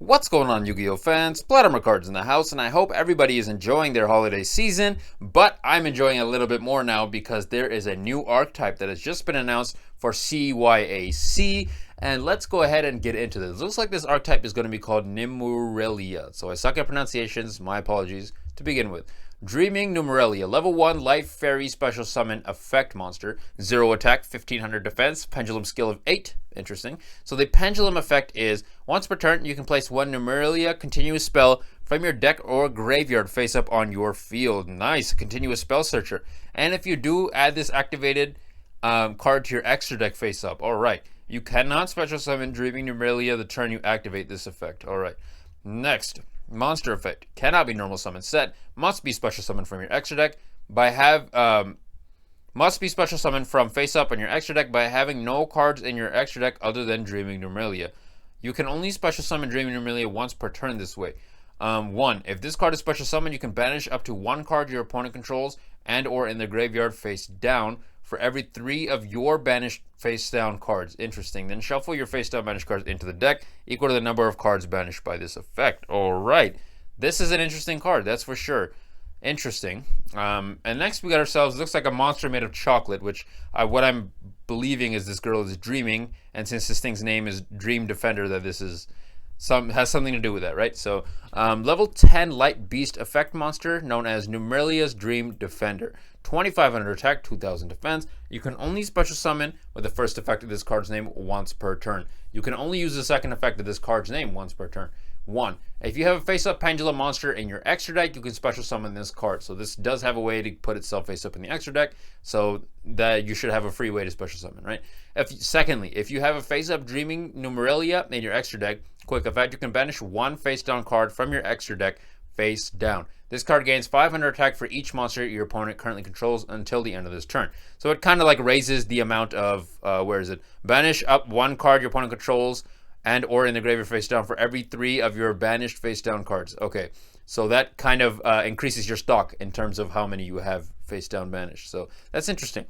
What's going on, Yu-Gi-Oh fans? PlotArmorCards in the house, and I hope everybody is enjoying their holiday season, but I'm enjoying it a little bit more now because there is a new archetype that has just been announced for CYAC, and let's go ahead and get into this. Looks like this archetype is going to be called Nemurelia, so I suck at pronunciations, my apologies, to begin with. Dreaming Nemurelia, level 1 Life Fairy Special Summon Effect Monster, 0 attack, 1500 defense, pendulum skill of 8. Interesting. So the pendulum effect is once per turn, you can place one Nemurelia continuous spell from your deck or graveyard face up on your field. Nice, continuous spell searcher. And if you do add this activated card to your extra deck face up, all right. You cannot special summon Dreaming Nemurelia the turn you activate this effect. All right. Next. Monster effect cannot be normal summon set, must be special summon from your extra deck must be special summon from face up on your extra deck by having no cards in your extra deck other than Dreaming Nemurelia. You can only special summon Dreaming Nemurelia once per turn this way. 1. If this card is special summoned, you can banish up to one card your opponent controls and or in the graveyard face down for every 3 of your banished face down cards. Interesting. Then shuffle your face down banished cards into the deck equal to the number of cards banished by this effect. Alright. This is an interesting card, that's for sure. Interesting. And next we got ourselves, looks like a monster made of chocolate, which what I'm believing is this girl is dreaming, and since this thing's name is Dream Defender, that this is has something to do with that, right? So level 10 Light Beast effect monster known as Nemerelia's Dream Defender. 2500 attack, 2000 defense. You can only special summon with the first effect of this card's name once per turn. You can only use the second effect of this card's name once per turn. 1. If you have a face-up pendulum monster in your extra deck, you can special summon this card. So this does have a way to put itself face-up in the extra deck, so that you should have a free way to special summon, right? Secondly, if you have a face-up Dreaming Nemurelia in your extra deck, quick effect, you can banish one face-down card from your extra deck face down. This card gains 500 attack for each monster your opponent currently controls until the end of this turn. So it kind of like raises the amount of, banish up one card your opponent controls and or in the graveyard face down for every 3 of your banished face down cards. Okay, so that kind of increases your stock in terms of how many you have face down banished. So that's interesting.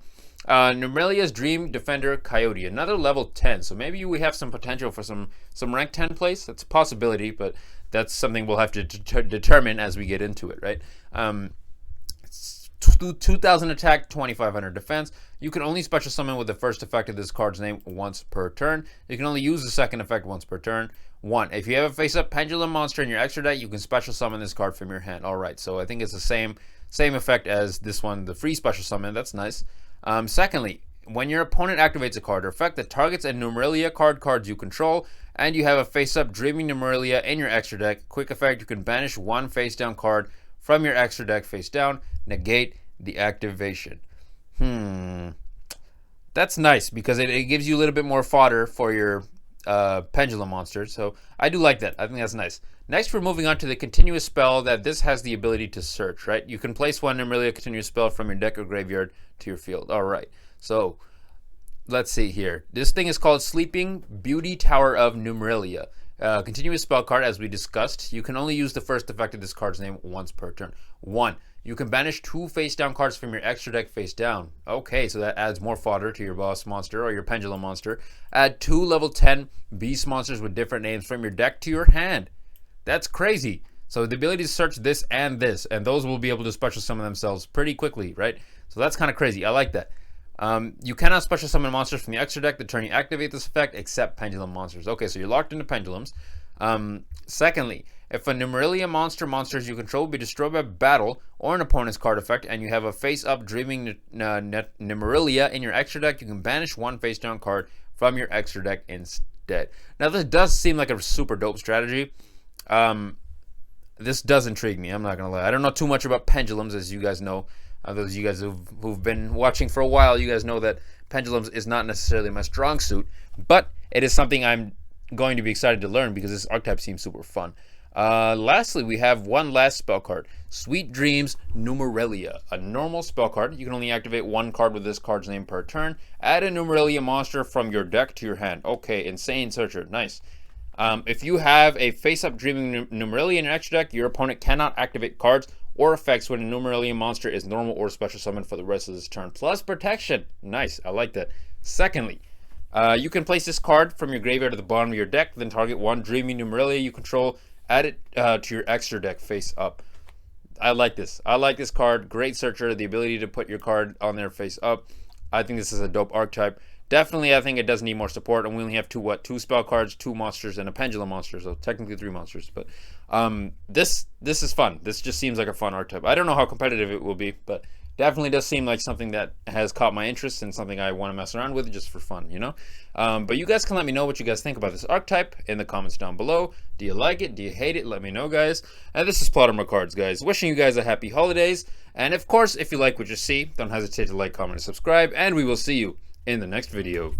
Nemerelia's Dream Defender Coyote, another level 10. So maybe we have some potential for some rank 10 plays. That's a possibility, but that's something we'll have to determine as we get into it, right? 2000 attack, 2500 defense. You can only special summon with the first effect of this card's name once per turn. You can only use the second effect once per turn. 1. If you have a face-up pendulum monster in your extra deck, you can special summon this card from your hand. All right, so I think it's the same effect as this one, the free special summon. That's nice. Secondly, when your opponent activates a card or effect that targets a Nemurelia cards you control, and you have a face-up Dreaming Nemurelia in your extra deck, quick effect, you can banish one face-down card from your extra deck face down, negate the activation. That's nice because it gives you a little bit more fodder for your pendulum monster. So I do like that. I think that's nice. Next, we're moving on to the continuous spell that this has the ability to search, right? You can place one Nemurelia continuous spell from your deck or graveyard to your field. All right. So let's see here. This thing is called Sleeping Beauty Tower of Nemurelia. Continuous spell card, as we discussed. You can only use the first effect of this card's name once per turn. 1. You can banish 2 face down cards from your extra deck face down. Okay, so that adds more fodder to your boss monster or your pendulum monster. Add 2 level 10 beast monsters with different names from your deck to your hand. That's crazy. So the ability to search this, and those will be able to special summon themselves pretty quickly, right? So that's kind of crazy. I like that. You cannot special summon monsters from the extra deck the turn you activate this effect, except pendulum monsters. Okay, so you're locked into pendulums. Secondly, if a Nemurelia monsters you control be destroyed by battle or an opponent's card effect, and you have a face-up Dreaming Nemurelia in your extra deck, you can banish one face-down card from your extra deck instead. Now, this does seem like a super dope strategy. This does intrigue me, I'm not going to lie. I don't know too much about pendulums, as you guys know. Those of you guys who've been watching for a while, you guys know that pendulums is not necessarily my strong suit, but it is something I'm going to be excited to learn because this archetype seems super fun. Lastly, we have one last spell card, Sweet Dreams Nemurelia, a normal spell card. You can only activate one card with this card's name per turn. Add a Nemurelia monster from your deck to your hand. Okay, Insane Searcher, nice. If you have a face-up Dreaming Nemurelia in your extra deck, your opponent cannot activate cards or effects when a Nemurelia monster is normal or special summoned for the rest of this turn. Plus protection. Nice, I like that. Secondly, You can place this card from your graveyard to the bottom of your deck, then target one Dreaming Nemurelia you control, add it to your extra deck face up. I like this. I like this card. Great searcher. The ability to put your card on there face up. I think this is a dope archetype. Definitely, I think it does need more support. And we only have two spell cards, 2 monsters, and a pendulum monster. So technically 3 monsters. But this is fun. This just seems like a fun archetype. I don't know how competitive it will be, but definitely does seem like something that has caught my interest and something I want to mess around with just for fun, you know? But you guys can let me know what you guys think about this archetype in the comments down below. Do you like it? Do you hate it? Let me know, guys. And this is PlotArmorCards, guys. Wishing you guys a happy holidays. And of course, if you like what you see, don't hesitate to like, comment, and subscribe. And we will see you in the next video.